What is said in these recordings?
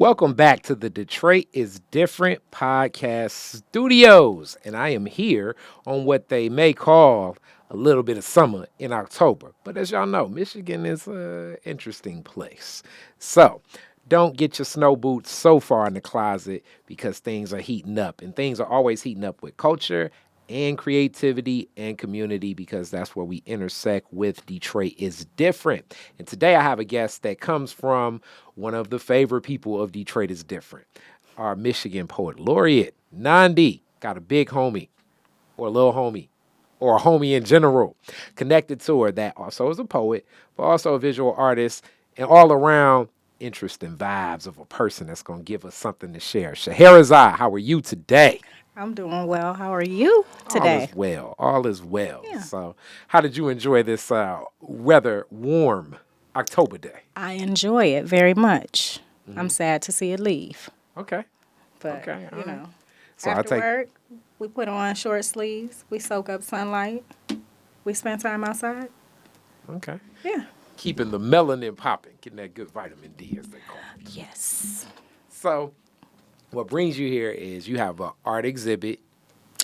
Welcome back to the Detroit is Different podcast studios. And I am here on what they may call a little bit of summer in October. But as y'all know, Michigan is an interesting place. So don't get your snow boots so far in the closet because things are heating up. And things are always heating up with culture and creativity and community because that's where we intersect with Detroit is Different. And today I have a guest that comes from one of the favorite people of Detroit is Different, our Michigan poet laureate, Nandi. Got a big homie or a little homie or a homie in general connected to her that also is a poet, but also a visual artist and all around interesting vibes of a person that's going to give us something to share. Scheherazade, how are you today? I'm doing well. How are you All today? is well. All is well. Yeah. So, how did you enjoy this weather, warm October day? I enjoy it very much. I'm sad to see it leave. Okay. But, Okay. All you right. know, So I after take work, we put on short sleeves. We soak up sunlight. We spend time outside. okay. Yeah. Keeping the melanin popping, getting that good vitamin D, as they call it. Yes. So, what brings you here is you have an art exhibit,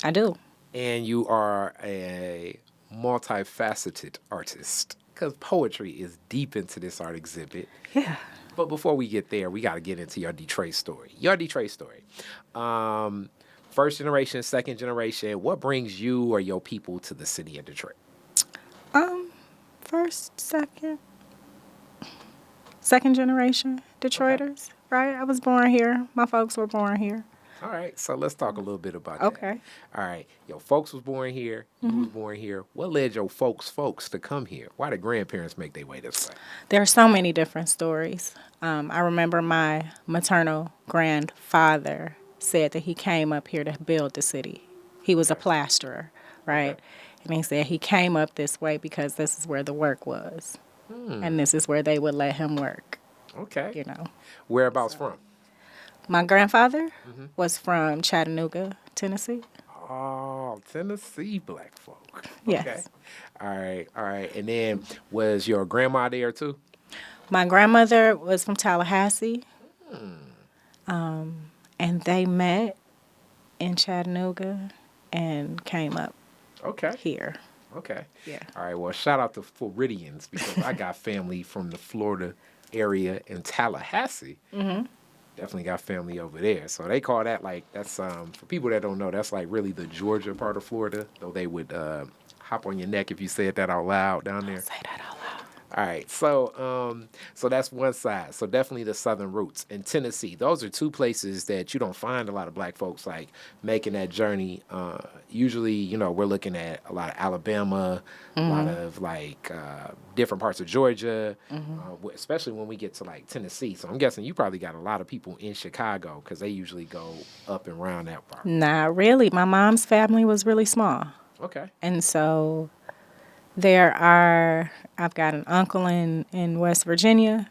I do. and you are a multifaceted artist because poetry is deep into this art exhibit. Yeah. But before we get there, we got to get into your Detroit story. Your Detroit story. First generation, second generation, what brings you or your people to the city of Detroit? First, second generation Detroiters, right? I was born here. My folks were born here. All right, so let's talk a little bit about that. Okay. All right, your folks was born here, you was born here. What led your folks to come here? Why did grandparents make their way this way? There are so many different stories. I remember my maternal grandfather said that he came up here to build the city. He was a plasterer, right? Okay. And he said he came up this way because this is where the work was. And this is where they would let him work, Okay. you know. Whereabouts from? My grandfather was from Chattanooga, Tennessee. Oh, Tennessee black folk. Yes. Okay. All right. And then was your grandma there too? My grandmother was from Tallahassee. And they met in Chattanooga and came up Okay. here. Okay. Yeah. All right. Well, shout out to Floridians because I got family from the Florida area in Tallahassee. Definitely got family over there. So they call that that's for people that don't know, that's like really the Georgia part of Florida. Though they would hop on your neck if you said that out loud down there. Say that out loud. All right, so that's one side. So definitely the southern roots in Tennessee. Those are two places that you don't find a lot of black folks like making that journey. Usually, we're looking at a lot of Alabama, a lot of different parts of Georgia, especially when we get to like Tennessee. So I'm guessing you probably got a lot of people in Chicago because they usually go up and around that part. Not really. My mom's family was really small. Okay. And so I've got an uncle in West Virginia.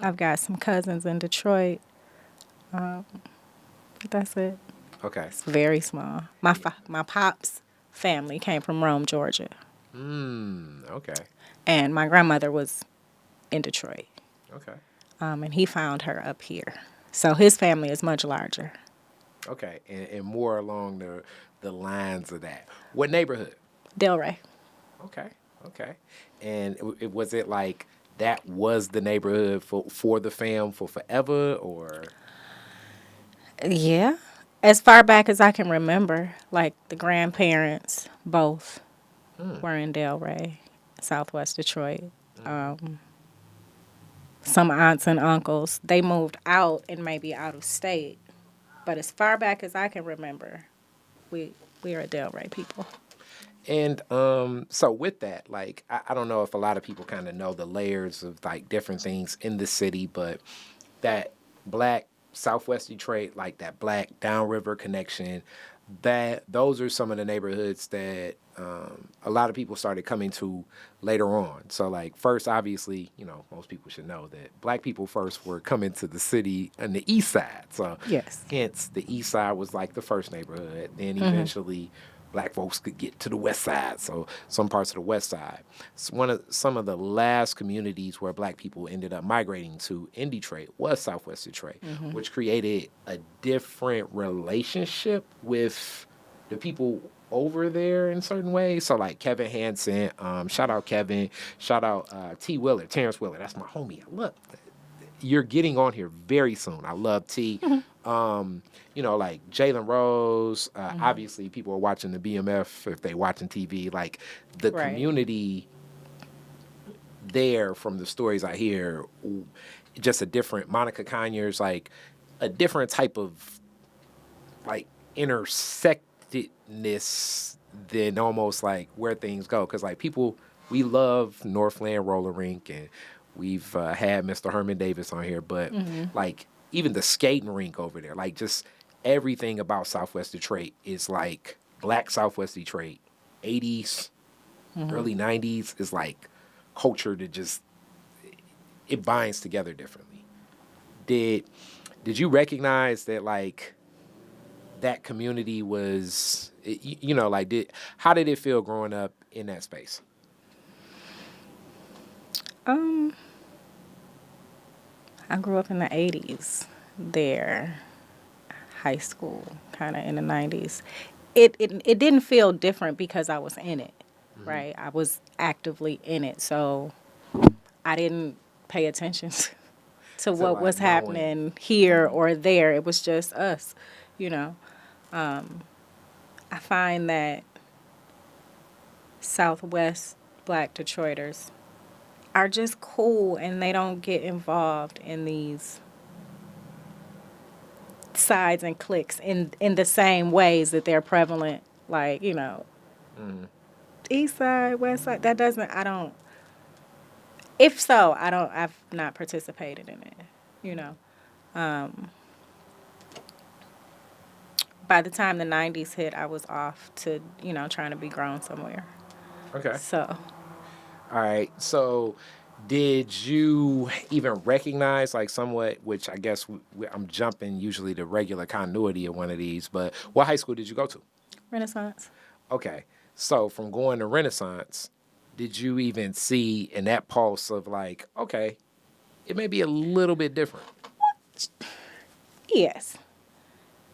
I've got some cousins in Detroit. But that's it. Okay. It's very small. My pop's family came from Rome, Georgia. Okay. And my grandmother was in Detroit. Okay. And he found her up here. So his family is much larger. Okay. And more along the lines of that. What neighborhood? Delray. Okay. And was it like that was the neighborhood for the fam for forever or? Yeah. As far back as I can remember, like the grandparents both were in Delray, Southwest Detroit. Some aunts and uncles, they moved out and maybe out of state. But as far back as I can remember, we are Delray people. And so with that, like I don't know if a lot of people kind of know the layers of like different things in the city, but that black Southwest Detroit, like that black downriver connection, those are some of the neighborhoods that a lot of people started coming to later on. So like first, obviously, most people should know that black people first were coming to the city on the east side. So Yes. hence the east side was like the first neighborhood. Then eventually black folks could get to the west side. So some parts of the west side. It's some of the last communities where black people ended up migrating to in Detroit was Southwest Detroit, which created a different relationship with the people over there in certain ways. So like Kevin Hansen, shout out Kevin, shout out T Willer, Terrence Willer. That's my homie. I love you're getting on here very soon. I love T. Like Jalen Rose. Obviously, people are watching the BMF if they watching TV. Like the Right. community there, from the stories I hear, just a different. Monica Conyers, like a different type of like intersectedness than almost like where things go. Because like people, we love Northland Roller Rink and we've had Mr. Herman Davis on here, but like even the skating rink over there, like just everything about Southwest Detroit is like black Southwest Detroit, 80s, early 90s is like culture that just, it binds together differently. Did you recognize that like that community was, how did it feel growing up in that space? I grew up in the 80s there, high school, kind of in the 90s. It didn't feel different because I was in it, right? I was actively in it, so I didn't pay attention to what like was knowing. happening here or there. It was just us, you know. I find that Southwest Black Detroiters are just cool and they don't get involved in these sides and cliques in the same ways that they're prevalent, like, east side, west side. That doesn't, I don't, if so, I've not participated in it, you know. By the time the 90s hit, I was off to, trying to be grown somewhere. Okay. So, All right. So, did you even recognize, like, somewhat, which I guess I'm jumping usually the regular continuity of one of these, but what high school did you go to? Renaissance. Okay. So, from going to Renaissance, did you even see in that pulse of, like, okay, it may be a little bit different? Yes.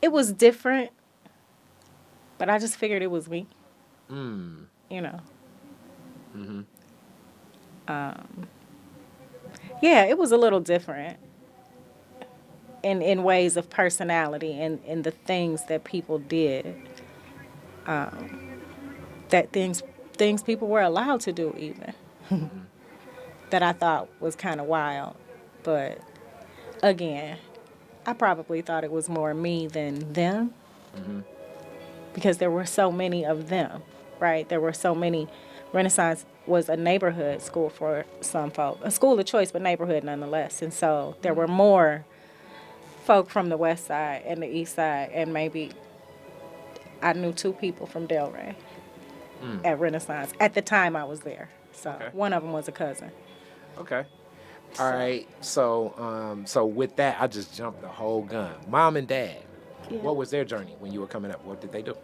It was different, but I just figured it was me. You know. Yeah, it was a little different in ways of personality and in the things that people did. That things people were allowed to do even. That I thought was kind of wild. But again, I probably thought it was more me than them. Because there were so many of them, right? There were so many. Renaissance was a neighborhood school for some folk, a school of choice, but neighborhood nonetheless. And so there were more folk from the west side and the east side, and maybe I knew 2 people from Delray at Renaissance at the time I was there. So Okay. one of them was a cousin. Okay. All right. So with that, I just jumped the whole gun. Mom and dad, Yeah. what was their journey when you were coming up? What did they do?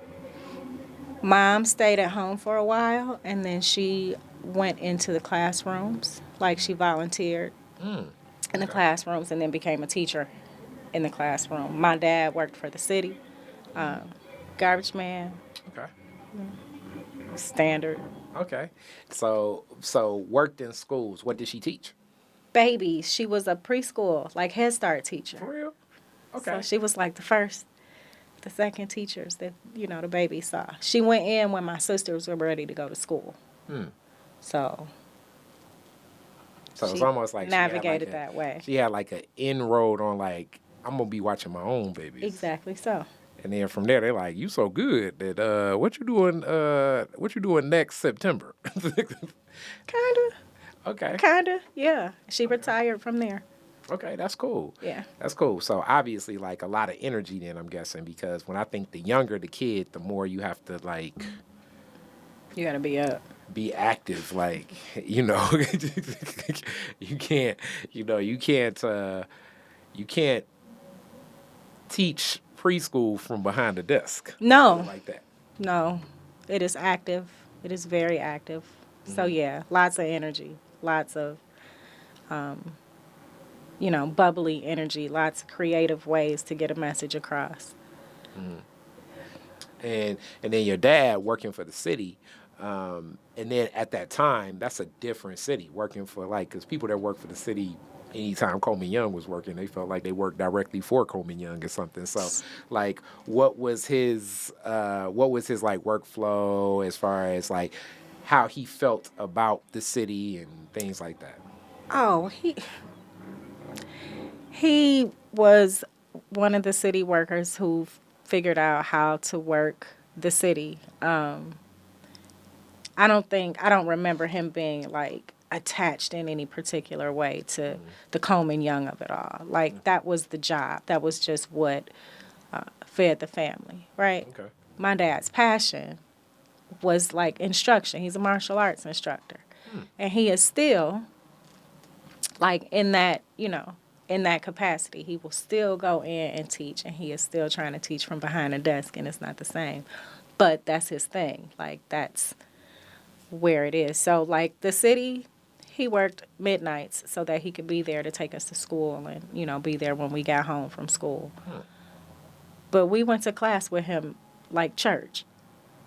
Mom stayed at home for a while, and then she went into the classrooms. Like she volunteered in the classrooms and then became a teacher in the classroom. My dad worked for the city, garbage man, Okay. standard. Okay. So worked in schools. What did she teach? Babies. She was a preschool, like Head Start For teacher. real? Okay. So she was like the second teachers that, the babies saw. She went in when my sisters were ready to go to school. So it's she almost like navigated she had like that way. She had like an inroad on like, I'm gonna be watching my own babies. Exactly so. And then from there they're like, you so good that what you doing next September? Kinda. Okay. Kinda. Yeah. She retired from there. Okay, that's cool. Yeah. That's cool. So obviously like a lot of energy then, I'm guessing, because when I think the younger the kid, the more you have to like You gotta be up. be active, like, you can't you can't teach preschool from behind the desk. No. Like that. No. It is active. It is very active. So Mm-hmm. yeah, lots of energy, lots of bubbly energy, lots of creative ways to get a message across. Mm-hmm. And then your dad working for the city, and then at that time, that's a different city working for like because people that work for the city. Anytime Coleman Young was working, they felt like they worked directly for Coleman Young or something. So, like, what was his like workflow as far as like how he felt about the city and things like that? Oh, he was one of the city workers who figured out how to work the city. I don't remember him being like attached in any particular way to Mm-hmm. the Coleman Young of it all. Like that was the job. That was just what fed the family, right? Okay. My dad's passion was like instruction. He's a martial arts instructor. Hmm. And he is still like in that capacity. He will still go in and teach and he is still trying to teach from behind a desk and it's not the same. But that's his thing. Like that's where it is. So like the city, he worked midnights so that he could be there to take us to school and, be there when we got home from school. Hmm. But we went to class with him like church.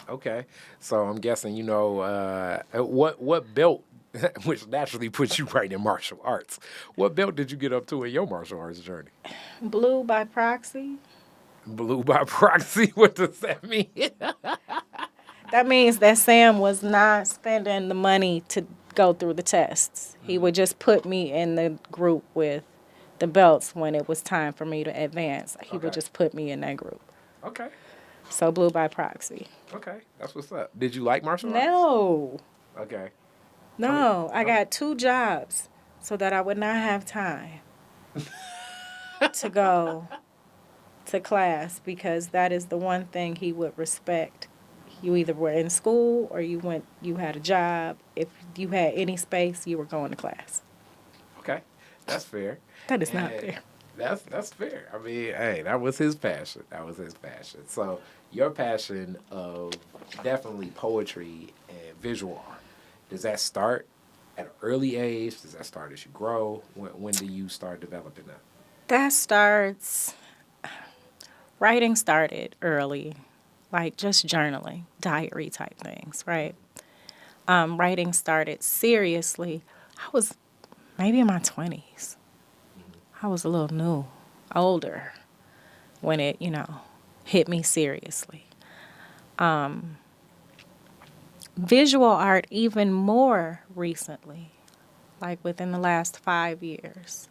Okay, so I'm guessing what belt, which naturally puts you right in martial arts. What belt did you get up to in your martial arts journey? Blue by proxy. Blue by proxy. What does that mean? That means that Sam was not spending the money to go through the tests. He Mm, would just put me in the group with the belts when it was time for me to advance. He would okay, just put me in that group. okay, So blue by proxy. okay. That's what's up. Did you like martial arts? No. Okay. Tell me. No, I Tell me. got 2 jobs so that I would not have time to go to class because that is the one thing he would respect. You either were in school or you had a job. If you had any space, you were going to class. Okay, that's fair. That is not And fair. that's fair. I mean, hey, that was his passion. That was his passion. So your passion of definitely poetry and visual art, does that start at an early age? Does that start as you grow? When do you start developing that? That starts, writing started early, like just journaling, diary type things, right? Writing started seriously. I was maybe in my 20s. I was a little older when it, hit me seriously. Visual art, even more recently, like within the last 5 years,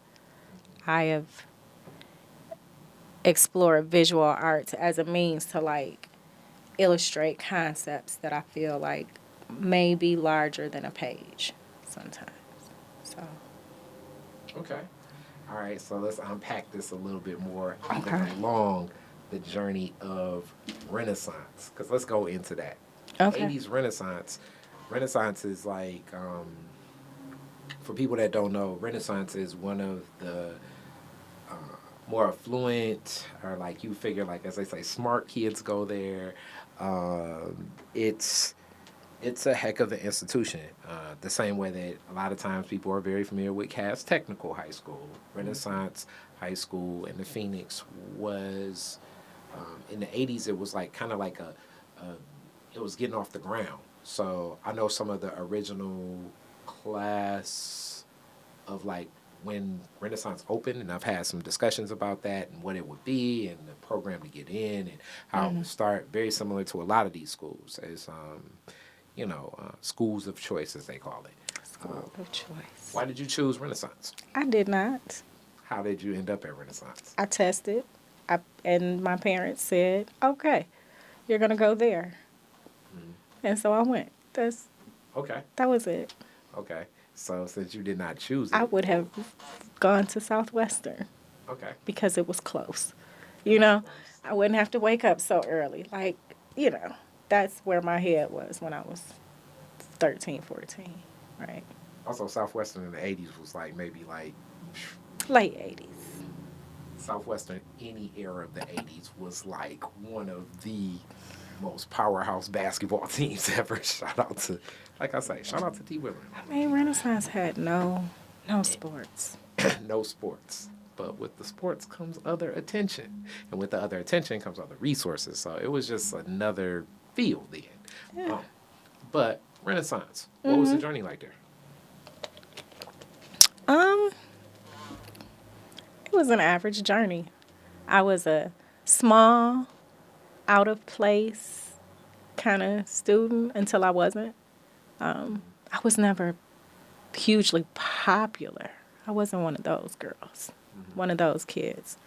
I have explored visual arts as a means to like illustrate concepts that I feel like may be larger than a page sometimes. So, Okay. All right. So let's unpack this a little bit more, even okay. along the journey of Renaissance, because let's go into that. Okay. 80s Renaissance. Renaissance is like, for people that don't know, Renaissance is one of the more affluent, or like you figure, like as they say, smart kids go there. It's a heck of an institution. The same way that a lot of times people are very familiar with Cass Technical High School, Renaissance High School, and the Phoenix was in the 80s. It was like kind of like a it was getting off the ground. So I know some of the original class of like when Renaissance opened, and I've had some discussions about that and what it would be and the program to get in and how it would start. Very similar to a lot of these schools as schools of choice as they call it. School of choice. Why did you choose Renaissance? I did not. How did you end up at Renaissance? I tested, and my parents said, "Okay, you're gonna go there," Mm. and so I went. Okay, That was it. okay. So since you did not choose I it, would have gone to Southwestern okay. because it was close. You know, I wouldn't have to wake up so early. Like, that's where my head was when I was 13, 14, right? Also, Southwestern in the 80s was like maybe like Late 80s. Southwestern any era of the 80s was like one of the most powerhouse basketball teams ever. Shout out to, like I say, shout out to T. Willard. I mean, Renaissance had no sports. No sports. But with the sports comes other attention. And with the other attention comes other resources. So it was just another field then. Yeah. But Renaissance, what was the journey like there? It was an average journey. I was a small, out of place kind of student until I wasn't. I was never hugely popular. I wasn't one of those girls, one of those kids.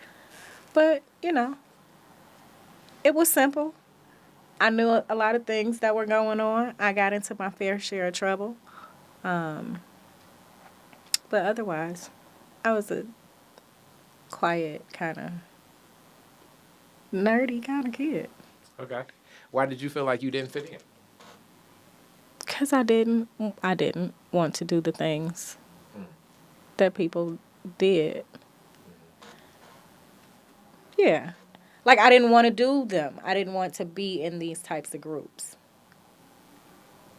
But, it was simple. I knew a lot of things that were going on. I got into my fair share of trouble. But otherwise, I was a quiet, kind of nerdy kind of kid. Okay. Why did you feel like you didn't fit in? Because I didn't want to do the things that people did. Yeah. Like, I didn't want to do them. I didn't want to be in these types of groups.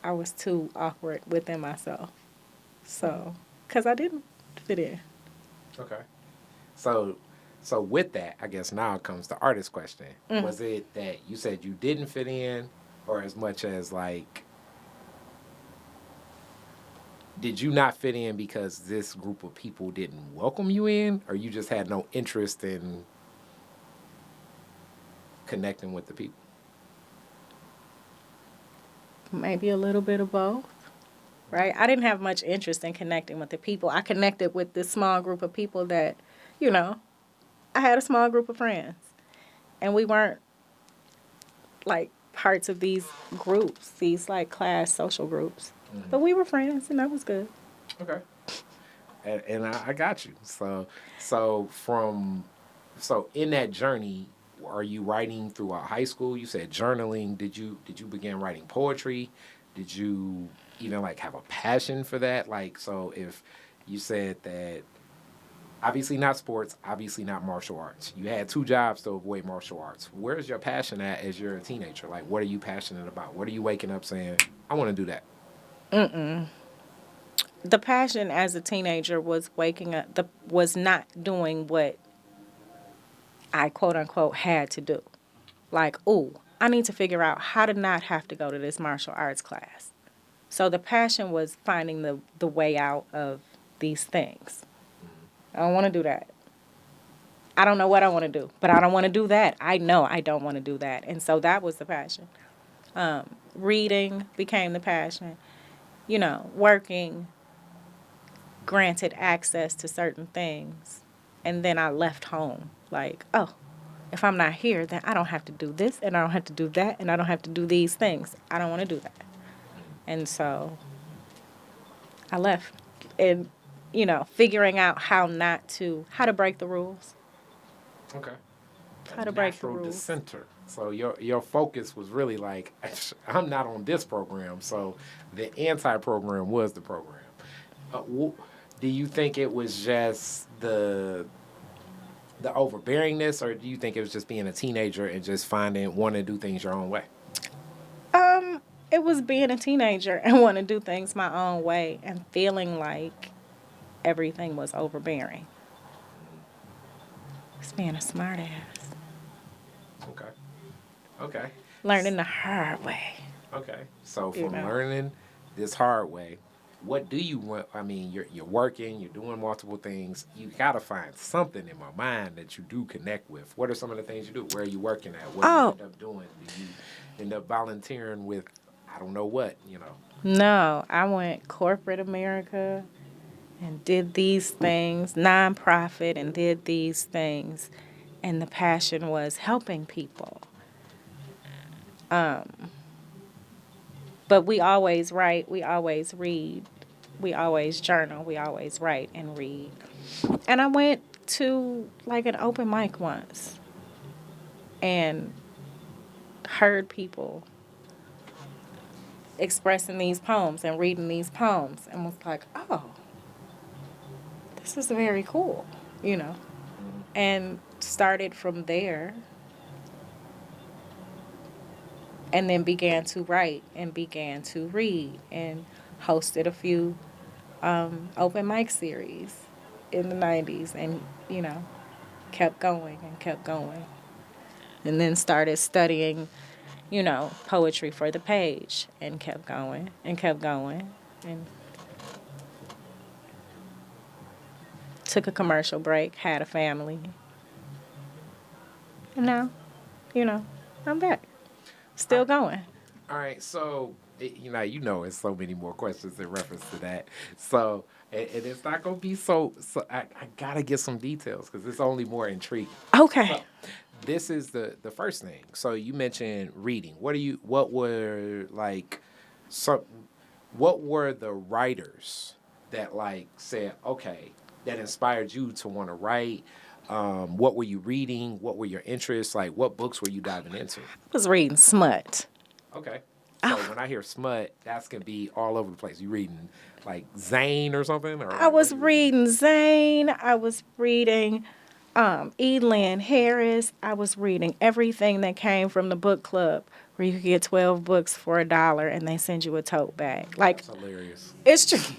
I was too awkward within myself. So, because I didn't fit in. Okay. So with that, I guess now comes the artist question. Was it that you said you didn't fit in, or as much as like, did you not fit in because this group of people didn't welcome you in, or you just had no interest in connecting with the people? Maybe a little bit of both, right? I didn't have much interest in connecting with the people. I connected with this small group of people that, I had a small group of friends. And we weren't, like, parts of these groups, these, like, class social groups. But we were friends, and that was good. Okay. And I got you. So in that journey, are you writing throughout high school? You said journaling. Did you begin writing poetry? Did you even like have a passion for that? Like, so if you said that obviously not sports, obviously not martial arts. You had 2 jobs to avoid martial arts. Where's your passion at as you're a teenager? Like, what are you passionate about? What are you waking up saying, I want to do that? The passion as a teenager was was not doing what I quote unquote had to do. Like, ooh, I need to figure out how to not have to go to this martial arts class. So the passion was finding the way out of these things. I don't want to do that. I don't know what I want to do, but I don't want to do that. I know I don't want to do that. And so that was the passion. Reading became the passion. Working granted access to certain things. And then I left home like, oh, if I'm not here, then I don't have to do this, and I don't have to do that, and I don't have to do these things. I don't want to do that. And so I left. And, figuring out how to break the rules. Okay. How to break the Natural rules. dissenter. So your focus was really like, I'm not on this program, so the anti-program was the program. Do you think it was just the overbearingness, or do you think it was just being a teenager and just wanting to do things your own way? It was being a teenager and wanting to do things my own way and feeling like everything was overbearing. It's being a smart ass. Okay. Learning the hard way. Okay. So from learning this hard way, what do you want? I mean, you're working, you're doing multiple things. You gotta find something in my mind that you do connect with. What are some of the things you do? Where are you working at? What do you end up doing? Do you end up volunteering with, I don't know what, No, I went corporate America and did these things, nonprofit, and did these things. And the passion was helping people. But we always write, we always read, we always journal, we always write and read. And I went to like an open mic once and heard people expressing these poems and reading these poems and was like, oh, this is very cool, and started from there. and then began to write and began to read and hosted a few open mic series in the 90s and, you know, kept going and kept going. And then started studying, you know, poetry for the page and kept going and kept going. And took a commercial break, had a family. And now, you know, I'm back. All Still right. going. All right, so it's so many more questions in reference to that. So, and it's not gonna be so. I gotta get some details because it's only more intriguing. Okay. So, this is the first thing. So you mentioned reading. What were like, some? What were the writers that like said okay that inspired you to want to write? What were you reading? What were your interests? Like, what books were you diving into? I was reading smut. Okay. So when I hear smut, that's gonna be all over the place. You reading like Zane or something, or I like what was are you reading? reading Zane. I was reading Elan Harris. I was reading everything that came from the book club where you could get 12 books for $1 and they send you a tote bag. Like, That's hilarious. it's just,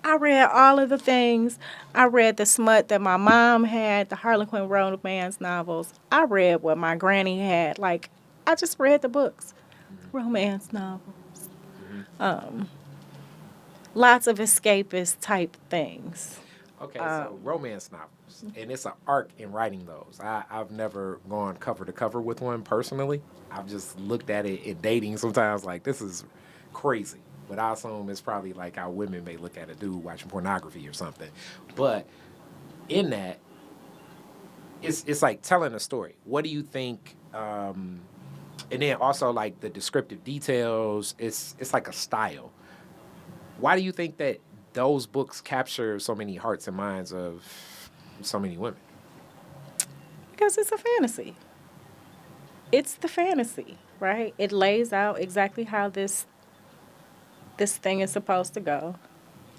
I read all of the things. I read the smut that my mom had, the Harlequin romance novels. I read what my granny had. Like, I just read the books, romance novels. Hmm. Lots of escapist type things. Okay, so romance novels, and it's an art in writing those. I've never gone cover to cover with one personally. I've just looked at it in dating sometimes, like this is crazy. But I assume it's probably like how women may look at a dude watching pornography or something. But in that, it's like telling a story. What do you think? And then also like the descriptive details. It's like a style. Why do you think that those books capture so many hearts and minds of so many women? Because it's a fantasy. It's the fantasy, right? It lays out exactly how this thing is supposed to go.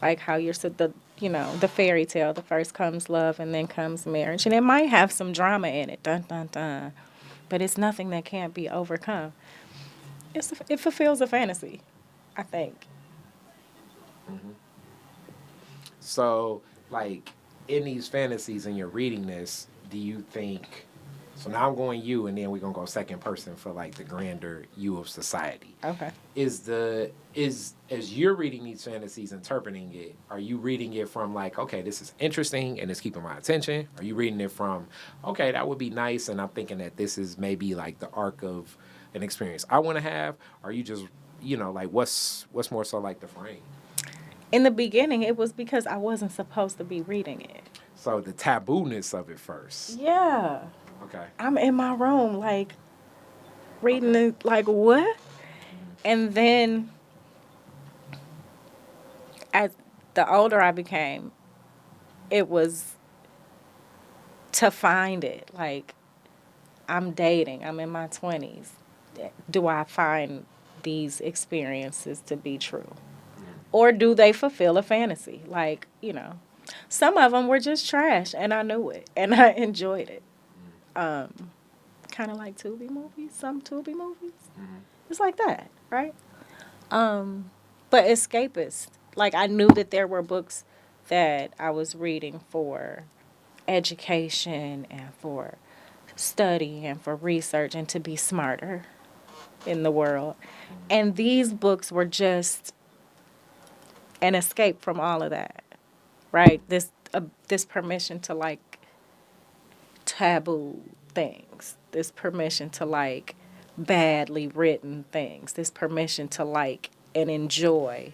Like how the the fairy tale, the first comes love and then comes marriage. And it might have some drama in it. Dun dun dun. But it's nothing that can't be overcome. It fulfills a fantasy, I think. Hmm. So, like, in these fantasies and you're reading this, do you think? So now I'm going you, and then we're gonna go second person for like the grander you of society. Okay. Is as you're reading these fantasies, interpreting it, are you reading it from like, okay, this is interesting and it's keeping my attention? Are you reading it from, okay, that would be nice, and I'm thinking that this is maybe like the arc of an experience I want to have? Are you just, like what's more so like the frame? In the beginning, it was because I wasn't supposed to be reading it. So the taboo-ness of it first. Yeah. Okay. I'm in my room, like, reading Okay. it, like, what? And then as the older I became, it was to find it. Like, I'm dating, I'm in my 20s. Do I find these experiences to be true? Or do they fulfill a fantasy? Like, some of them were just trash and I knew it and I enjoyed it. Kind of like Tubi movies, some Tubi movies. Mm-hmm. It's like that, right? But escapist. Like, I knew that there were books that I was reading for education and for study and for research and to be smarter in the world. And these books were just an escape from all of that, right? This permission to like taboo things, this permission to like badly written things, this permission to like and enjoy,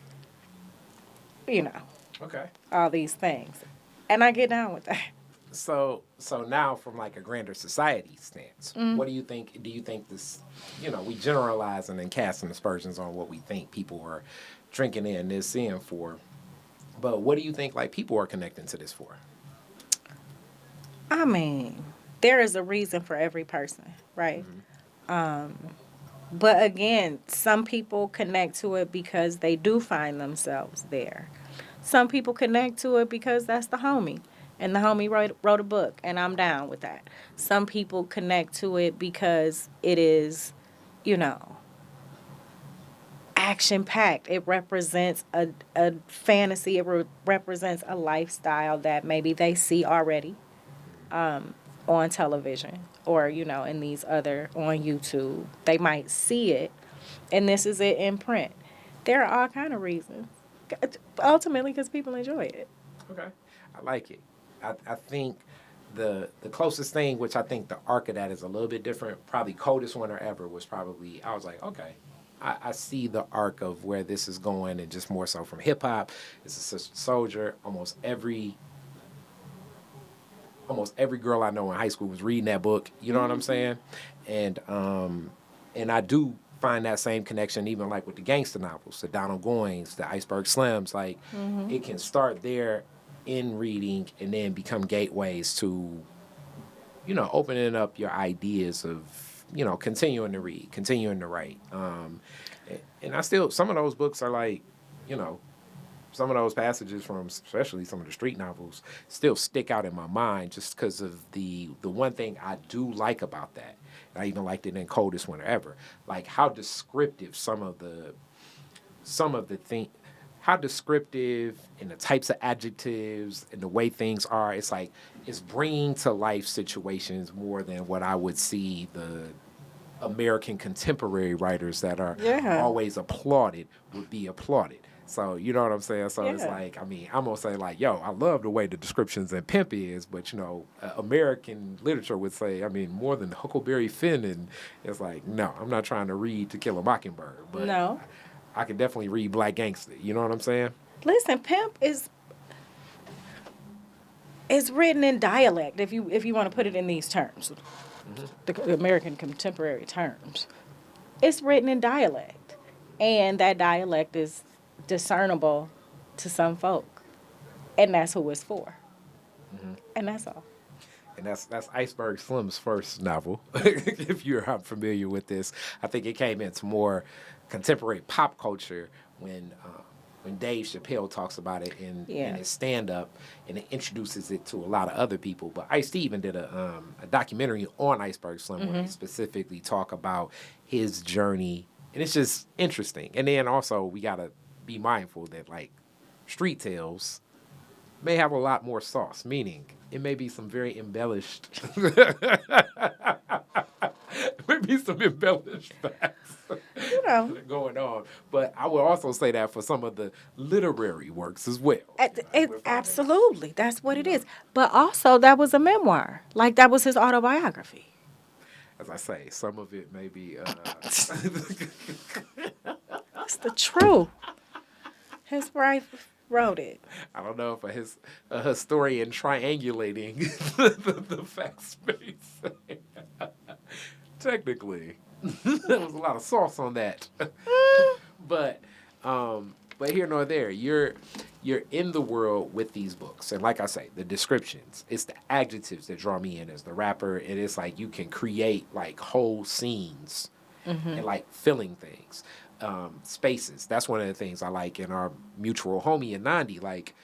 you know, Okay. all these things. And I get down with that. So now from like a grander society stance, what do you think? Do you think this, we generalize and then casting aspersions on what we think people are drinking in this in for, but what do you think like people are connecting to this for? I mean, there is a reason for every person, right? Mm-hmm. But again, some people connect to it because they do find themselves there. Some people connect to it because that's the homie. And the homie wrote a book, and I'm down with that. Some people connect to it because it is, you know, action-packed. It represents a fantasy. It represents a lifestyle that maybe they see already on television or, in these other, on YouTube. They might see it, and this is it in print. There are all kind of reasons. Ultimately, because people enjoy it. Okay. I like it. I think the closest thing, which I think the arc of that is a little bit different, probably coldest winter ever was probably, I was like, okay, I see the arc of where this is going, and just more so from hip hop. It's a Sister Soldier. Almost every girl I know in high school was reading that book. You know what I'm saying? And I do find that same connection even like with the gangster novels, the Donald Goines, the Iceberg Slims. Like it can start there in reading and then become gateways to, opening up your ideas of, continuing to read, continuing to write. And I still, some of those books are like, some of those passages from especially some of the street novels still stick out in my mind just because of the one thing I do like about that. I even liked it in Coldest Winter Ever. Like how descriptive some of the thing, how descriptive and the types of adjectives and the way things are. It's like it's bringing to life situations more than what I would see the American contemporary writers that are always applauded would be applauded. So, you know what I'm saying? So it's like, I mean, I'm going to say like, yo, I love the way the descriptions in Pimp is, but, American literature would say, I mean, more than Huckleberry Finn. And it's like, no, I'm not trying to read To Kill a Mockingbird. But No. I could definitely read Black Gangster. You know what I'm saying? Listen, Pimp is written in dialect, if you want to put it in these terms, the American contemporary terms. It's written in dialect, and that dialect is discernible to some folk, and that's who it's for. And that's all. And that's Iceberg Slim's first novel. If you're familiar with this, I think it came into more contemporary pop culture when Dave Chappelle talks about it in his stand-up, and it introduces it to a lot of other people. But Ice-T even did a documentary on Iceberg Slim where he specifically talk about his journey, and it's just interesting. And then also we gotta be mindful that like street tales may have a lot more sauce, meaning it may be some very embellished maybe some embellished facts going on. But I would also say that for some of the literary works as well. Absolutely. That's what it is. But also that was a memoir. Like that was his autobiography. As I say, some of it may be That's the truth. His wife wrote it. I don't know if a historian triangulating the fact space. Technically, there was a lot of sauce on that. But here nor there, you're in the world with these books, and like I say, the descriptions, it's the adjectives that draw me in as the rapper, and it's like you can create like whole scenes and like filling things. Spaces. That's one of the things I like in our mutual homie and Nandi. Like,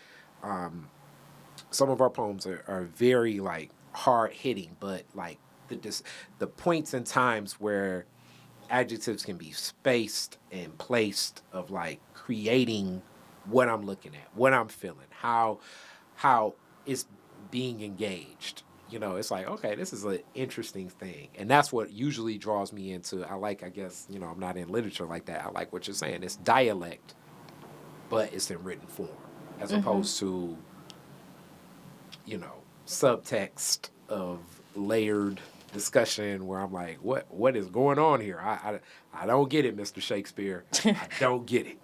some of our poems are very like hard hitting, but like the points and times where adjectives can be spaced and placed of like creating what I'm looking at, what I'm feeling, how it's being engaged. It's like, okay, this is an interesting thing. And that's what usually draws me into, I guess, I'm not in literature like that. I like what you're saying. It's dialect, but it's in written form, as opposed to, subtext of layered discussion where I'm like, what is going on here? I don't get it, Mr. Shakespeare. I don't get it.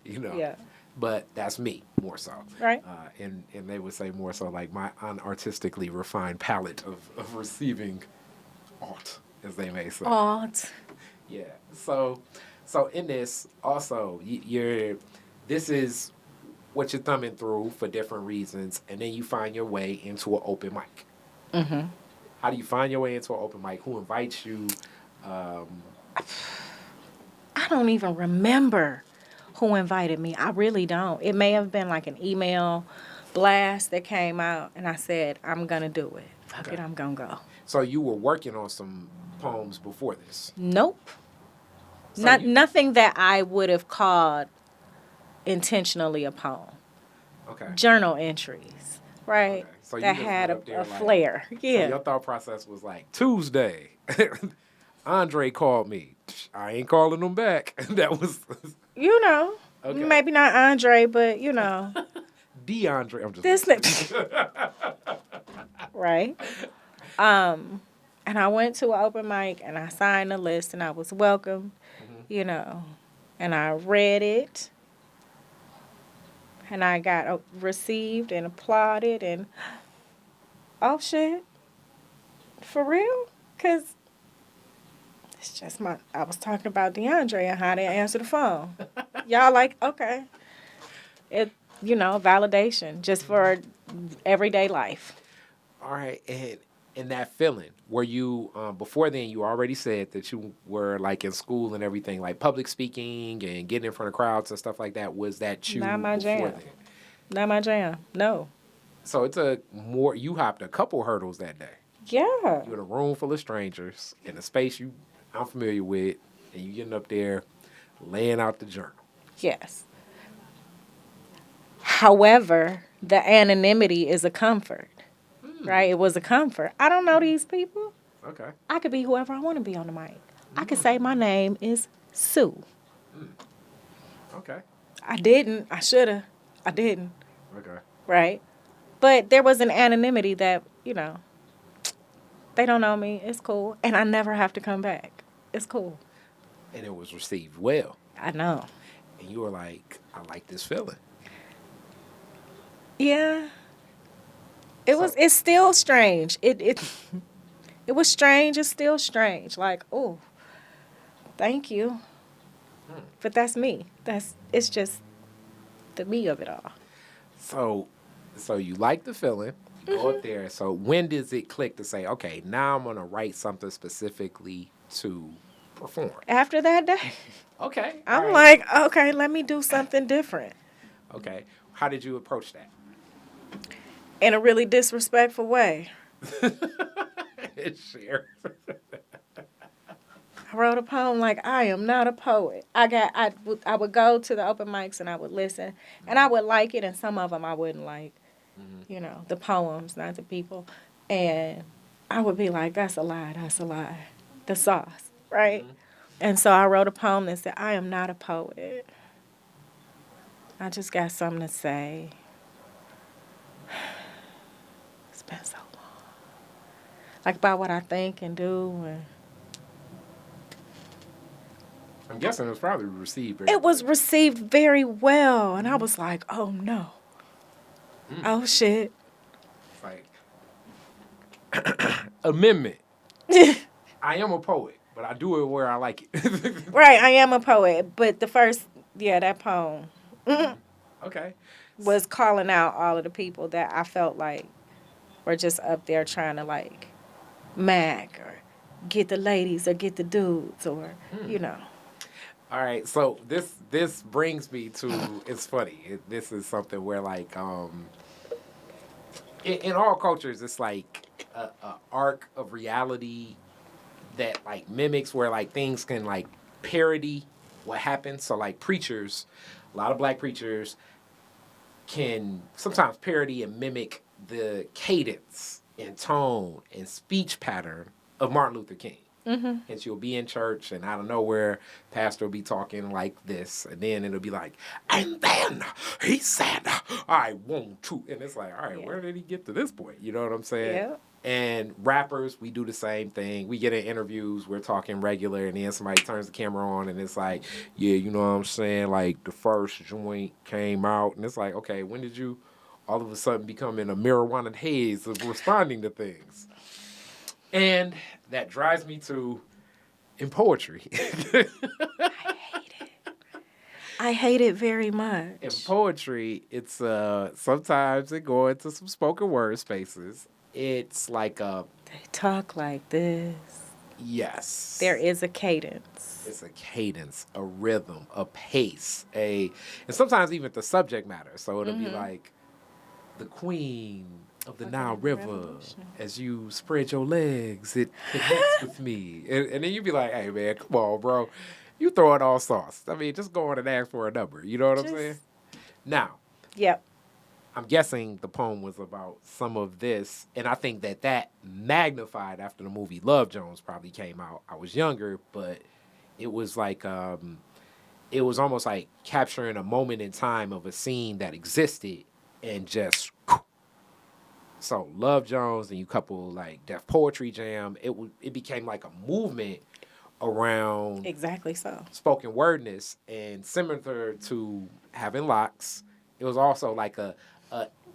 Yeah. But that's me, more so. Right. And they would say more so like my unartistically refined palette of receiving art, as they may say. Art. Yeah. So in this, also, this is what you're thumbing through for different reasons, and then you find your way into an open mic. Mm-hmm. How do you find your way into an open mic? Who invites you? I don't even remember who invited me. I really don't. It may have been like an email blast that came out, and I said, I'm going to do it. Fuck it, I'm going to go. So you were working on some poems before this? Nope. So Nothing that I would have called intentionally a poem. okay. Journal entries, right? Okay. So you That just had went up a there like, flair. so Yeah. your thought process was like, Tuesday, Andre called me. I ain't calling him back. That was You know, okay. maybe not Andre, but you know, DeAndre, I'm just this messing. right. And I went to an open mic and I signed the list and I was welcomed, you know, and I read it and I got received and applauded and oh shit, for real? Cause it's just I was talking about DeAndre and how they answer the phone. Y'all like, okay. It, validation just for everyday life. All right, and that feeling, were you before then? You already said that you were like in school and everything, like public speaking and getting in front of crowds and stuff like that. Was that Not you my before jam. then? Not my jam. No. So it's a more. You hopped a couple hurdles that day. Yeah. You in a room full of strangers in a space you I'm familiar with, and you getting up there, laying out the journal. Yes. However, the anonymity is a comfort, right? It was a comfort. I don't know these people. Okay. I could be whoever I want to be on the mic. I could say my name is Sue. Okay. I didn't. I should have. I didn't. Okay. Right? But there was an anonymity that, they don't know me. It's cool. And I never have to come back. It's cool. And it was received well, I know. and you were like, "I like this feeling." Yeah. So, It's still strange. It was strange. It's still strange. Like, oh, thank you. But that's me. It's just the me of it all. so, so you like the feeling. You go up there. So when does it click to say, "Okay, now I'm gonna write something specifically to perform"? After that day, Okay. All I'm right. like, okay, let me do something different. Okay. How did you approach that? In a really disrespectful way. Share. I wrote a poem like I am not a poet. I would go to the open mics and I would listen and I would like it and some of them I wouldn't like, the poems, not the people. And I would be like, that's a lie, that's a lie. The sauce, right? And so I wrote a poem that said, I am not a poet. I just got something to say. It's been so long. Like about what I think and do and I'm guessing it was probably received. it was received very well, and I was like, "Oh no, oh shit." Like amendment. I am a poet, but I do it where I like it. Right, I am a poet, but that poem Okay. was calling out all of the people that I felt like were just up there trying to like mag or get the ladies or get the dudes or All right. So this brings me to it's funny. This is something where like in all cultures it's like a arc of reality that like mimics where like things can like parody what happens. So like preachers, a lot of black preachers can sometimes parody and mimic the cadence and tone and speech pattern of Martin Luther King. And she'll be in church, and out of nowhere, pastor will be talking like this, and then it'll be like, and then he said, I want to. And it's like, all right, where did he get to this point? You know what I'm saying? Yeah. And rappers, we do the same thing. We get in interviews, we're talking regular, and then somebody turns the camera on, and it's like, yeah, you know what I'm saying? Like, the first joint came out, and it's like, okay, when did you all of a sudden become in a marijuana haze of responding to things? And that drives me to in poetry. I hate it very much. In poetry, it's sometimes it go into some spoken word spaces. It's like a They talk like this. yes. There is a cadence. It's a cadence, a rhythm, a pace, and sometimes even the subject matter. So it'll be like the queen of the Nile River. As you spread your legs, it connects with me. And then you'd be like, hey, man, come on, bro. You throw it all sauce. I mean, just go on and ask for a number. You know what I'm saying? Just, Now, yep. I'm guessing the poem was about some of this, and I think that magnified after the movie Love Jones probably came out. I was younger, but it was like it was almost like capturing a moment in time of a scene that existed and just so Love Jones and you couple like Def Poetry Jam. It became like a movement around Exactly so. spoken wordness, and similar to having locks, it was also like a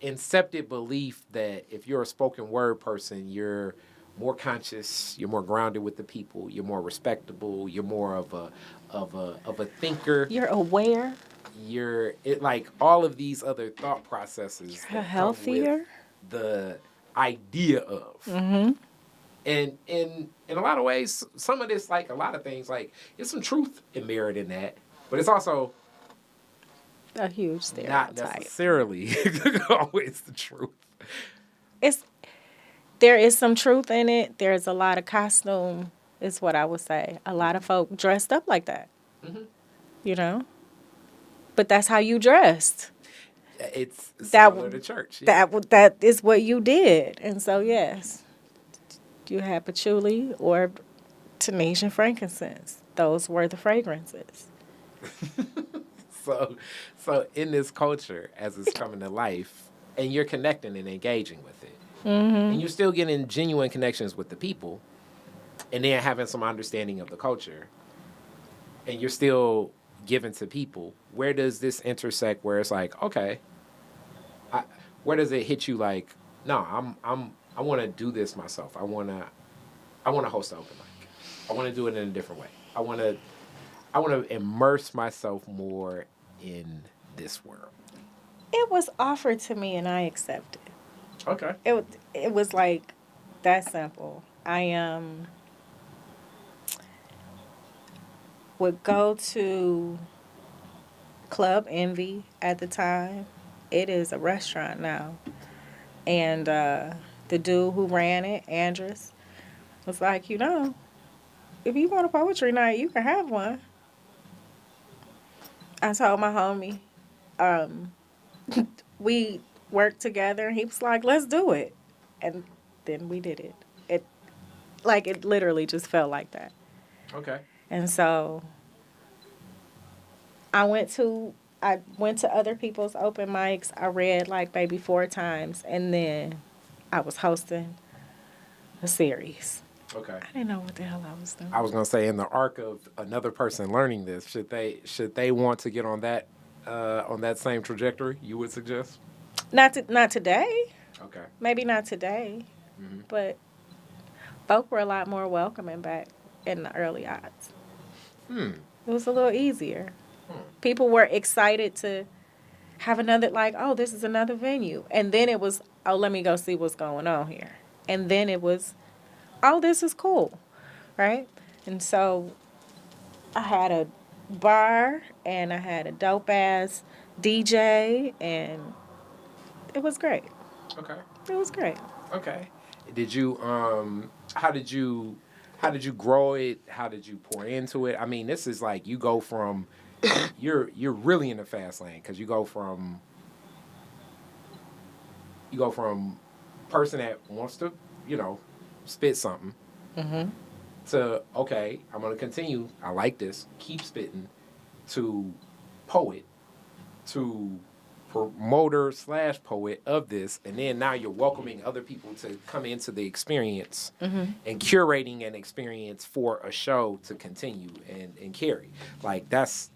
incepted belief that if you're a spoken word person, you're more conscious, you're more grounded with the people, you're more respectable, you're more of a thinker. You're aware. You're it like all of these other thought processes You're that come with healthier. the idea of. Mm-hmm. And in a lot of ways, some of this, like a lot of things, like there's some truth and merit in that, but it's also A huge not stereotype. necessarily always the truth. It's there is some truth in it. There's a lot of costume, is what I would say. A lot of folk dressed up like that. Mhm. You know? But that's how you dressed. It's That similar to church. Yeah. that is what you did. And so yes, you had patchouli or Tunisian frankincense. Those were the fragrances. So in this culture, as it's coming to life, and you're connecting and engaging with it, Mm-hmm. and you're still getting genuine connections with the people, and then having some understanding of the culture, and you're still giving to people, where does this intersect where it's like, okay, where does it hit you like, no, I want to do this myself. I want to host an open mic. I want to do it in a different way. I want to immerse myself more in this world. It was offered to me and I accepted. Okay. It was like that simple. I would go to Club Envy at the time. It is a restaurant now. And the dude who ran it, Andrus, was like, if you want a poetry night, you can have one. I told my homie, um, we worked together, and he was like, let's do it. And then we did it. It literally just felt like that. Okay. And so I went to other people's open mics. I read like maybe 4 times, and then I was hosting a series. Okay. I didn't know what the hell I was doing. I was gonna say, in the arc of another person learning this, should they want to get on that same trajectory? You would suggest? Not today. Okay. Maybe not today, Hmm. but folk were a lot more welcoming back in the early odds. Hmm. It was a little easier. Hmm. People were excited to have another, like, oh, this is another venue. And then it was, oh, let me go see what's going on here. And then it was, oh, this is cool, right? And so I had a bar and I had a dope ass DJ, and it was great. Okay. It was great. Okay. Did you how did you grow it? How did you pour into it? I mean, this is like you go from you're really in the fast lane because you go from person that wants to, spit something Mm-hmm. to, okay, I'm going to continue. I like this. Keep spitting, to poet, to promoter / poet of this, and then now you're welcoming other people to come into the experience Mm-hmm. and curating an experience for a show to continue and carry. Like, that's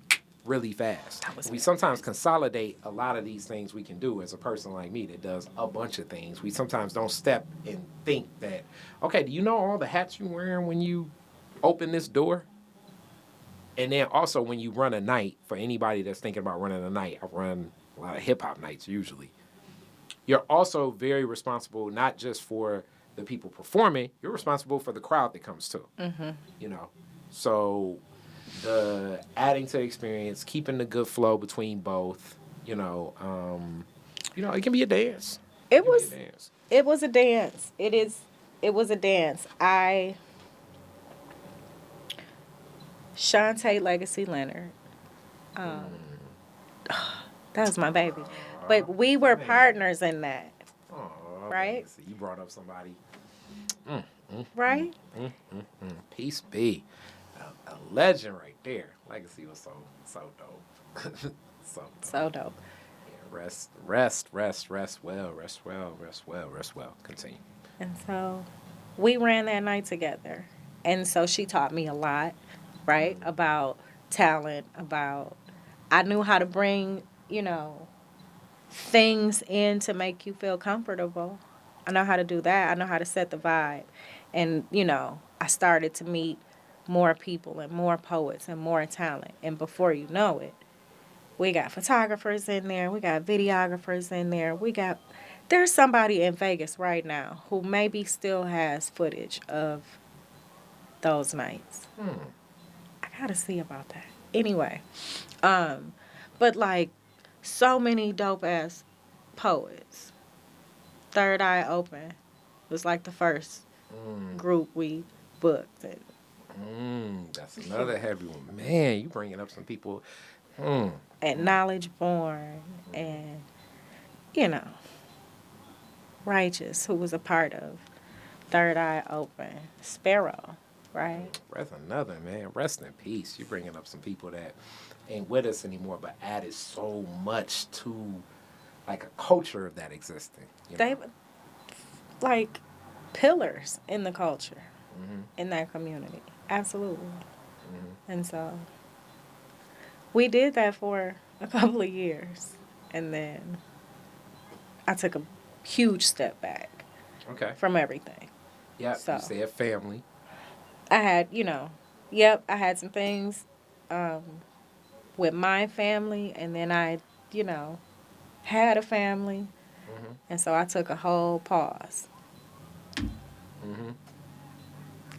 really fast. That was We very sometimes consolidate a lot of these things we can do as a person like me that does a bunch of things. We sometimes don't step and think that, okay, do you know all the hats you're wearing when you open this door? And then also when you run a night, for anybody that's thinking about running a night, I run a lot of hip hop nights usually. You're also very responsible not just for the people performing, you're responsible for the crowd that comes too. Mm-hmm. So the adding to the experience, keeping the good flow between both, it can be a dance. It It can was be a dance. it was a dance. It was a dance. Shantae Legacy Leonard. That was my baby. But we were partners in that, Oh, right? Legacy. You brought up somebody. Right? Peace be. A legend right there. Legacy was so dope. So dope. So dope. Yeah, rest well. Continue. And so we ran that night together. And so she taught me a lot, right? About talent, about I knew how to bring, things in to make you feel comfortable. I know how to do that. I know how to set the vibe. And, I started to meet more people and more poets and more talent. And before you know it, we got photographers in there, we got videographers in there, there's somebody in Vegas right now who maybe still has footage of those nights. I gotta see about that. Anyway, but like so many dope ass poets. Third Eye Open was like the first group we booked. That's another heavy one. Man, you bringing up some people. And Knowledge Born and, you know, Righteous, who was a part of Third Eye Open. Sparrow, right? That's another, man. Rest in peace. You bringing up some people that ain't with us anymore, but added so much to like a culture of that existing. They like pillars in the culture, in that community. Absolutely. And so we did that for a couple of years. And then I took a huge step back Okay. from everything. Yeah. So You said family. I had, I had some things with my family, and then I, had a family, and so I took a whole pause.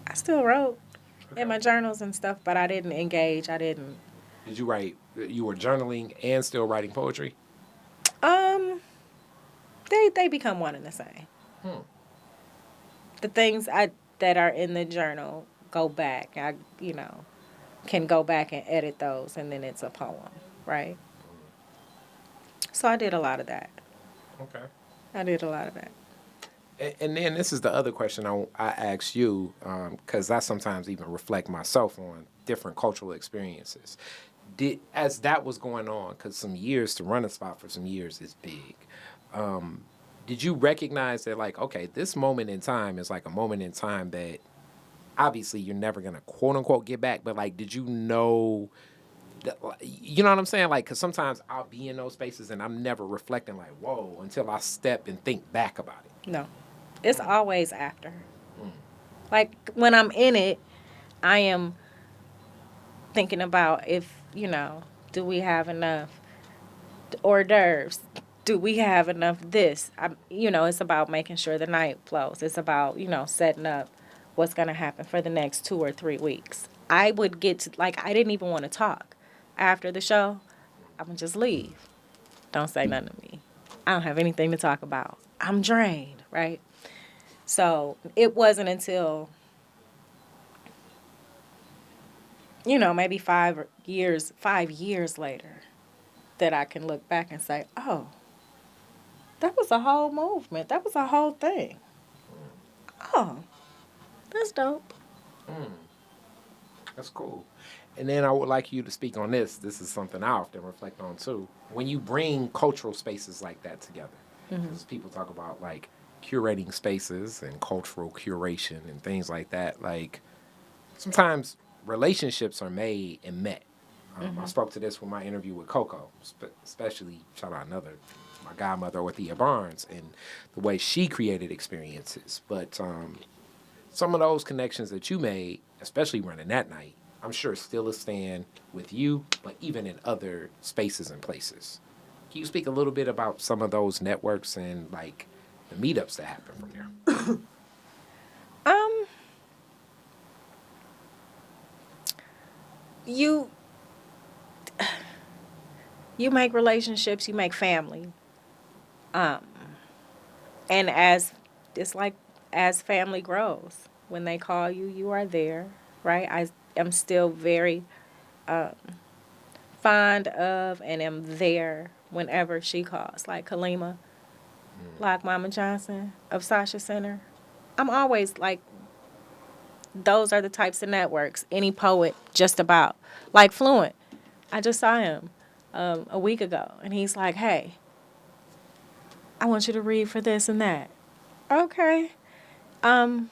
I still wrote in my journals and stuff, but I didn't engage. I didn't. Did you write? You were journaling and still writing poetry. Um, they become one and the same. The things that are in the journal go back. I can go back and edit those, and then it's a poem, right? So I did a lot of that. Okay. I did a lot of that. And then this is the other question I ask you, because I sometimes even reflect myself on different cultural experiences. As that was going on, because some years to run a spot for some years is big. Did you recognize that, like, okay, this moment in time is like a moment in time that obviously you're never gonna quote unquote get back, but like, did you know? You know what I'm saying? Like, because sometimes I'll be in those spaces and I'm never reflecting, like, whoa, until I step and think back about it. No, it's always after. Like when I'm in it, I am thinking about if do we have enough hors d'oeuvres? Do we have enough this? It's about making sure the night flows. It's about setting up what's gonna happen for the next 2 or 3 weeks. I would get to I didn't even want to talk after the show. I'm gonna just leave. Don't say nothing to me. I don't have anything to talk about. I'm drained, right? So it wasn't until maybe 5 years later that I can look back and say, oh, that was a whole movement. That was a whole thing. Oh, that's dope. That's cool. And then I would like you to speak on this. This is something I often reflect on too. When you bring cultural spaces like that together, because people talk about like curating spaces and cultural curation and things like that, like sometimes relationships are made and met. I spoke to this with my interview with Coco, especially shout out my godmother, Orthea Barnes, and the way she created experiences. But some of those connections that you made, especially running that night, I'm sure still stand with you, but even in other spaces and places. Can you speak a little bit about some of those networks and like the meetups that happen from there? Um, you you make relationships, you make family. Um, and it's like as family grows, when they call you, you are there, right? am still very fond of and am there whenever she calls. Like Kalima, like Mama Johnson of Sasha Center. I'm always like, those are the types of networks. Any poet, just about. Like Fluent. I just saw him a week ago, and he's like, hey, I want you to read for this and that. Okay. Um,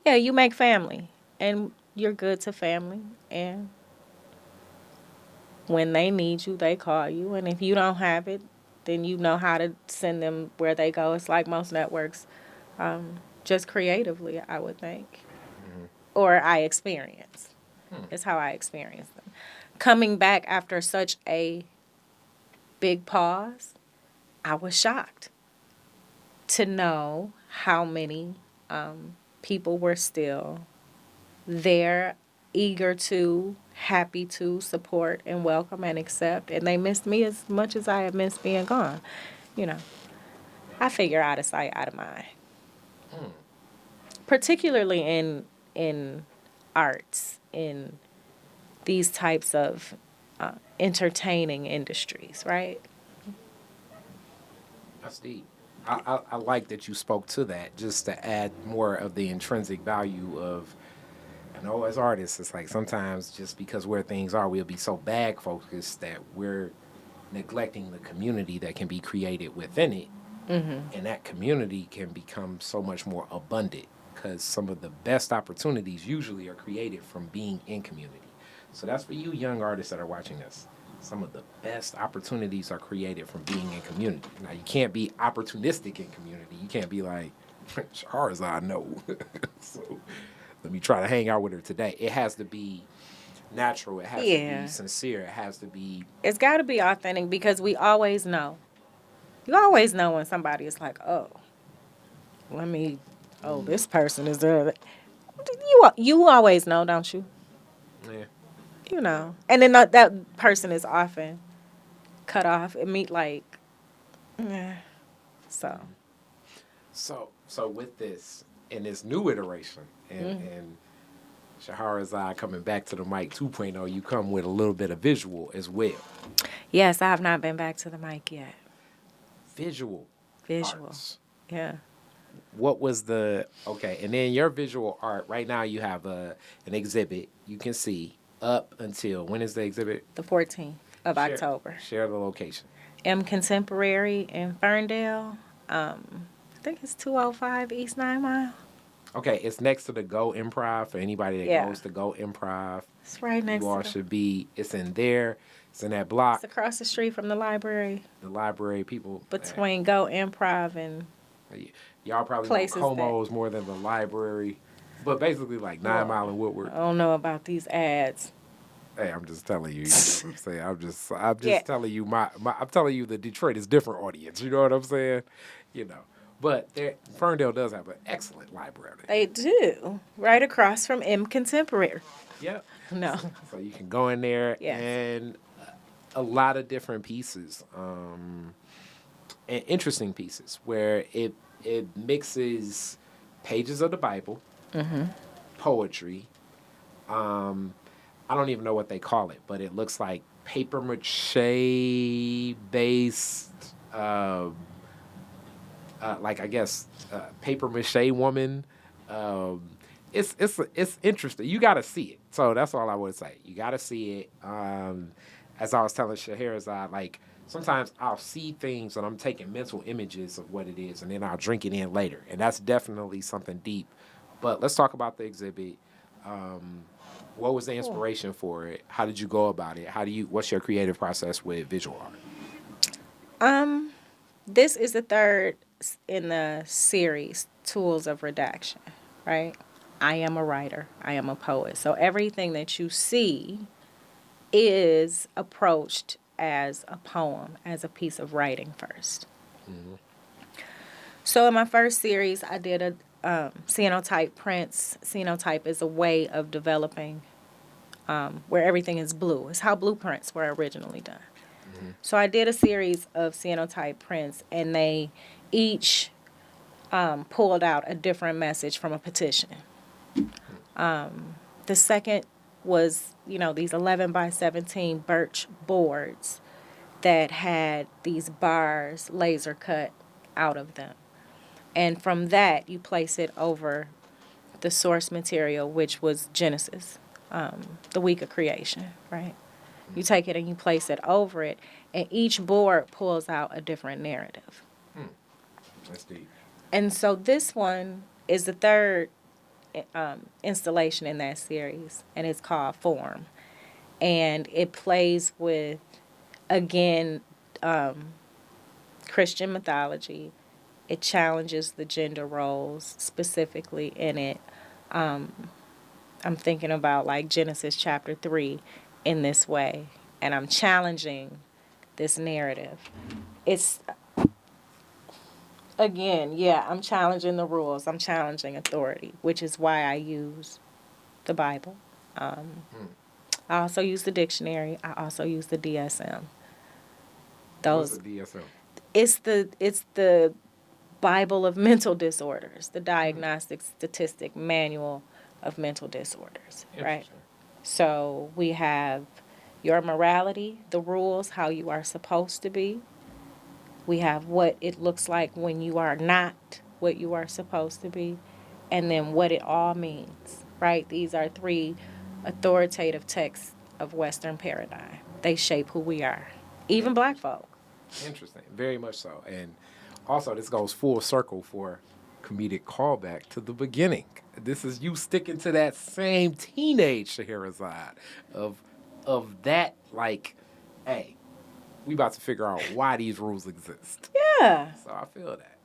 yeah, you make family, and you're good to family, and when they need you, they call you, and if you don't have it, then you know how to send them where they go. It's like most networks, just creatively, I would think, or I experience. It's how I experience them. Coming back after such a big pause, I was shocked to know how many people were still there, eager to, happy to support and welcome and accept. And they missed me as much as I had missed being gone. You know, I figure out of sight, out of mind. Particularly in arts, in these types of entertaining industries, right? That's deep. I like that you spoke to that, just to add more of the intrinsic value of, as artists, it's like sometimes just because where things are, we'll be so bag focused that we're neglecting the community that can be created within it. And that community can become so much more abundant because some of the best opportunities usually are created from being in community. So that's for you young artists that are watching this. Some of the best opportunities are created from being in community. Now, you can't be opportunistic in community. You can't be like, Scheherazade, no. So let me try to hang out with her today. It has to be natural. It has to Yeah. be sincere. It has to be. It's got to be authentic because we always know. You always know when somebody is like, oh, let me, oh, this person is there. You always know, don't you? Yeah. You know. And then that person is often cut off and meet like, eh. So. So with this, in this new iteration, and Scheherazade coming back to the mic 2.0, you come with a little bit of visual as well. Yes, I have not been back to the mic yet. Visual. Visual. Arts. Yeah. What was the okay? And then your visual art. Right now, you have an exhibit you can see up until when is the exhibit? The 14th of October. Share the location. M Contemporary in Ferndale. I think it's 205 East 9 Mile. Okay, it's next to the Go Improv. For anybody that goes to Go Improv, it's right next you all to should be. It's in there. It's in that block. It's across the street from the library. The library people. Between Go Improv and y'all probably know Como's more than the library, but basically like 9 Mile and Woodward. I don't know about these ads. Hey, I'm just telling you. You know what I'm saying? I'm just telling you I'm telling you that Detroit is different audience. You know what I'm saying? You know. But Ferndale does have an excellent library. They do. Right across from M Contemporary. Yep. No. So you can go in there and a lot of different pieces, and interesting pieces where it mixes pages of the Bible, poetry. I don't even know what they call it, but it looks like paper mache based, like I guess paper mache woman. It's interesting. You got to see it. So that's all I would say. You got to see it. As I was telling Scheherazade, like sometimes I'll see things and I'm taking mental images of what it is, and then I'll drink it in later, and that's definitely something deep. But let's talk about the exhibit. What was the inspiration for it? How did you go about it? What's your creative process with visual art? This is the third in the series, Tools of Redaction, right? I am a writer. I am a poet. So everything that you see is approached as a poem, as a piece of writing first. Mm-hmm. So in my first series, I did a cyanotype prints. Cyanotype is a way of developing where everything is blue. It's how blueprints were originally done. Mm-hmm. So I did a series of cyanotype prints, and they each pulled out a different message from a petition. The The second was, these 11 by 17 birch boards that had these bars laser cut out of them. And from that, you place it over the source material, which was Genesis, the week of creation, right? You take it and you place it over it, and each board pulls out a different narrative. That's deep. And so this one is the third installation in that series, and it's called Form. And it plays with, again, Christian mythology. It challenges the gender roles specifically in it. I'm thinking about like Genesis chapter 3 in this way, and I'm challenging this narrative. It's, again, yeah, I'm challenging the rules. I'm challenging authority, which is why I use the Bible. I also use the dictionary. I also use the DSM. What's the DSM? It's the Bible of mental disorders, the Diagnostic Statistic Manual of Mental Disorders, right? So we have your morality, the rules, how you are supposed to be. We have what it looks like when you are not what you are supposed to be, and then what it all means, right? These are three authoritative texts of Western paradigm. They shape who we are, even Black folk. Interesting, very much so. And also, this goes full circle for comedic callback to the beginning. This is you sticking to that same teenage Scheherazade of that, like, hey, we about to figure out why these rules exist. Yeah. So I feel that.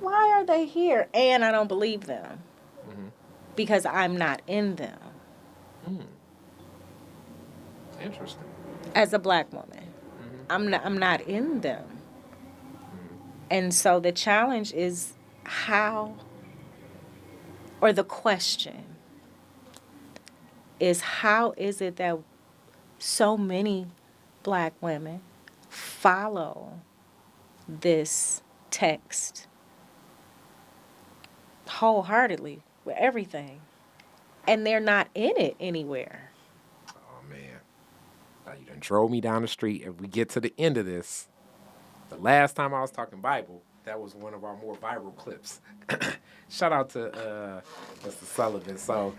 Why are they here? And I don't believe them. Because I'm not in them. Interesting. As a Black woman. I'm not in them. And so the challenge is how, or the question is, how is it that so many Black women follow this text wholeheartedly with everything, and they're not in it anywhere? Oh, man. Now you done drove me down the street. If we get to the end of this, the last time I was talking Bible, that was one of our more viral clips. Shout out to Mr. Sullivan. So,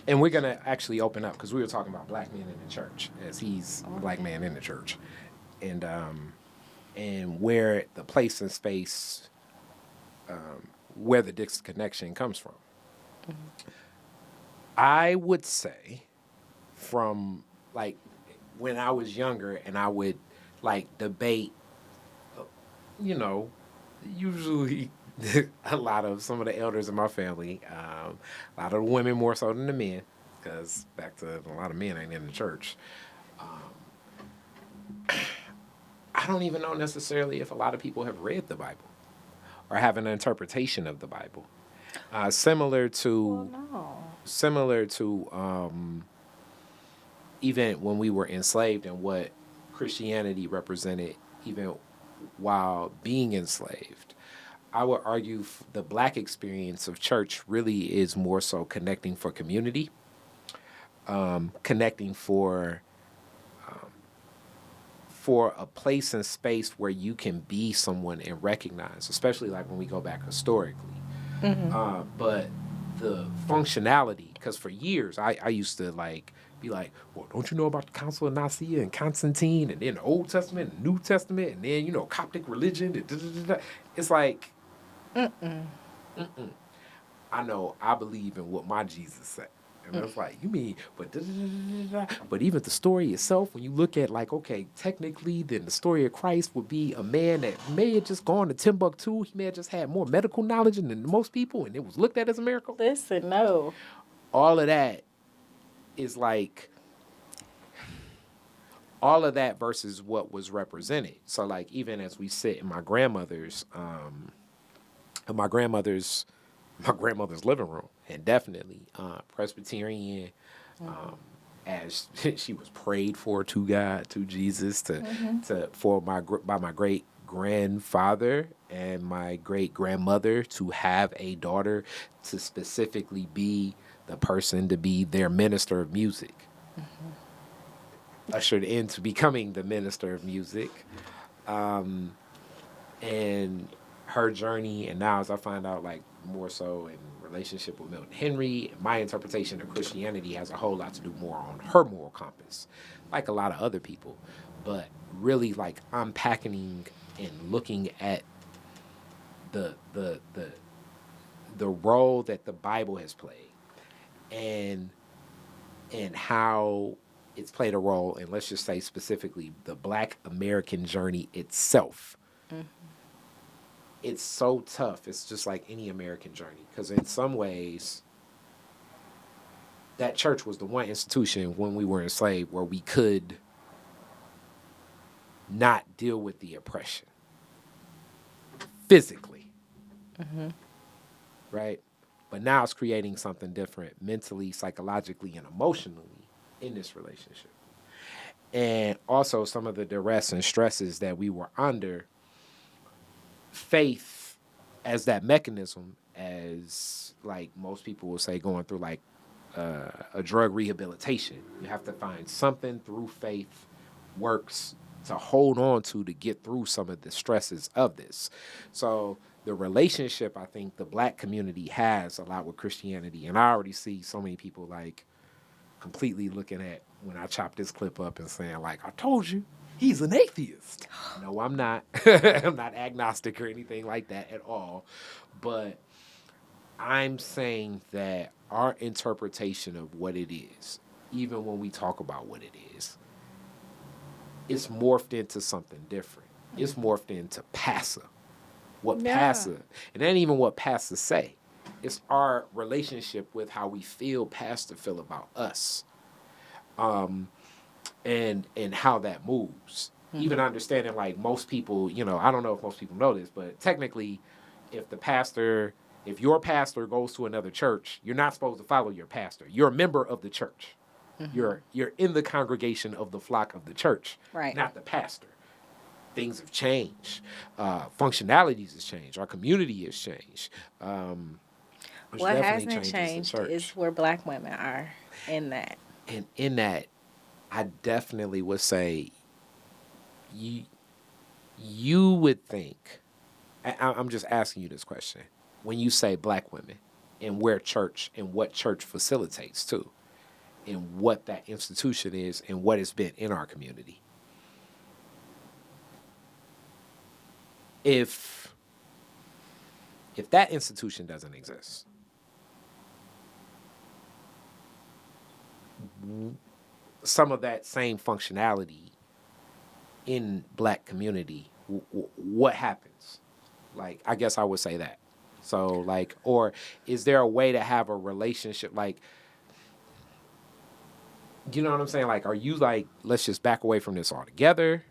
and we're going to actually open up because we were talking about Black men in the church, as he's a Black man in the church. And where the place and space, where the disconnection comes from. I would say from, like, when I was younger and I would, like, debate, usually a lot of some of the elders in my family, a lot of the women more so than the men, because back to a lot of men ain't in the church. I don't even know necessarily if a lot of people have read the Bible or have an interpretation of the Bible. Similar to even when we were enslaved and what Christianity represented even while being enslaved. I would argue the Black experience of church really is more so connecting for community, connecting for a place and space where you can be someone and recognize, especially like when we go back historically. But the functionality, because for years I used to be like, well, don't you know about the Council of Nicaea and Constantine, and then the Old Testament and New Testament, and then, Coptic religion. And It's like, I know I believe in what my Jesus said. And it's like, you mean, but even the story itself, when you look at okay, technically, then the story of Christ would be a man that may have just gone to Timbuktu. He may have just had more medical knowledge than most people, and it was looked at as a miracle. Listen, no. All of that is all of that versus what was represented. So even as we sit in my grandmother's living room, and definitely Presbyterian, as she was prayed for to God, to Jesus, by my great grandfather and my great grandmother to have a daughter to specifically be the person to be their minister of music, ushered into becoming the minister of music, and her journey. And now, as I find out, like more so in relationship with Milton Henry, my interpretation of Christianity has a whole lot to do more on her moral compass, like a lot of other people. But really, like unpacking and looking at the the the the role that the Bible has played, and how it's played a role in, let's just say specifically, the Black American journey itself. It's so tough. It's just like any American journey, because in some ways, that church was the one institution when we were enslaved where we could not deal with the oppression physically, right? But now it's creating something different mentally, psychologically, and emotionally in this relationship. And also some of the duress and stresses that we were under, faith as that mechanism, as like most people will say, going through like a drug rehabilitation. You have to find something through faith, works to hold on to get through some of the stresses of this. So the relationship, I think the Black community has a lot with Christianity. And I already see so many people like completely looking at when I chop this clip up and saying like, I told you, he's an atheist. No, I'm not. I'm not agnostic or anything like that at all. But I'm saying that our interpretation of what it is, even when we talk about what it is, it's morphed into something different. It's morphed into PASA. What PASA, it ain't even what PASA say. It's our relationship with how we feel PASA feel about us. And how that moves. Even understanding like most people, I don't know if most people know this, but technically if your pastor goes to another church, you're not supposed to follow your pastor. You're a member of the church. You're in the congregation of the flock of the church, Right. not the pastor. Things have changed. Functionalities has changed. Our community has changed. What hasn't changed is where Black women are in that. And in that, I definitely would say you would think, I'm just asking you this question, when you say Black women and where church and what church facilitates too, and what that institution is and what it's been in our community. If that institution doesn't exist, some of that same functionality in Black community, what happens? Like, I guess I would say that. So, like, or is there a way to have a relationship? Like, you know what I'm saying? Like, are you like, let's just back away from this altogether?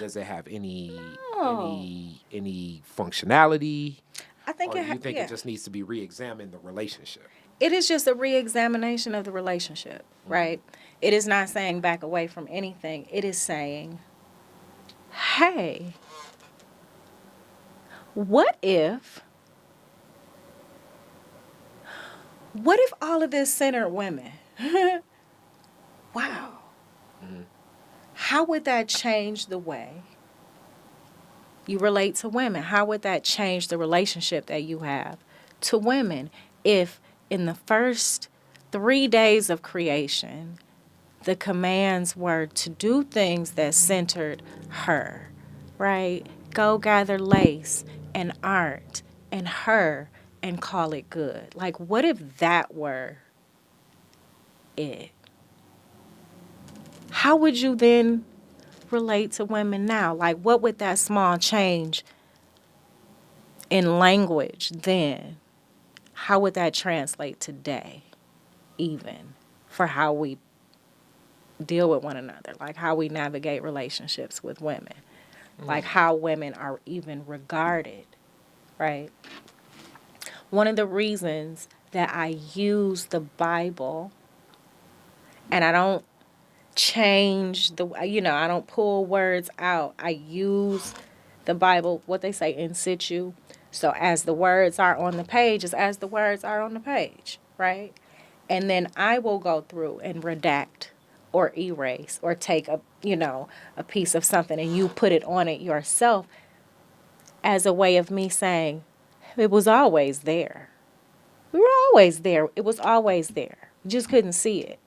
Does it have any functionality? I think or do you think it just needs to be re-examined, the relationship? It is just a re-examination of the relationship, right? It is not saying back away from anything. It is saying, hey, what if all of this centered women? Wow. How would that change the way you relate to women? How would that change the relationship that you have to women if in the first 3 days of creation, the commands were to do things that centered her, right? Go gather lace and art and her and call it good. Like, what if that were it? How would you then relate to women now? Like, what would that small change in language then, how would that translate today, even for how we deal with one another, like how we navigate relationships with women, like how women are even regarded, right? One of the reasons that I use the Bible and I don't change I don't pull words out. I use the Bible, what they say, in situ. So as the words are on the page, is as the words are on the page, right? And then I will go through and redact or erase or take a piece of something and you put it on it yourself as a way of me saying, it was always there. We were always there. It was always there. You just couldn't see it.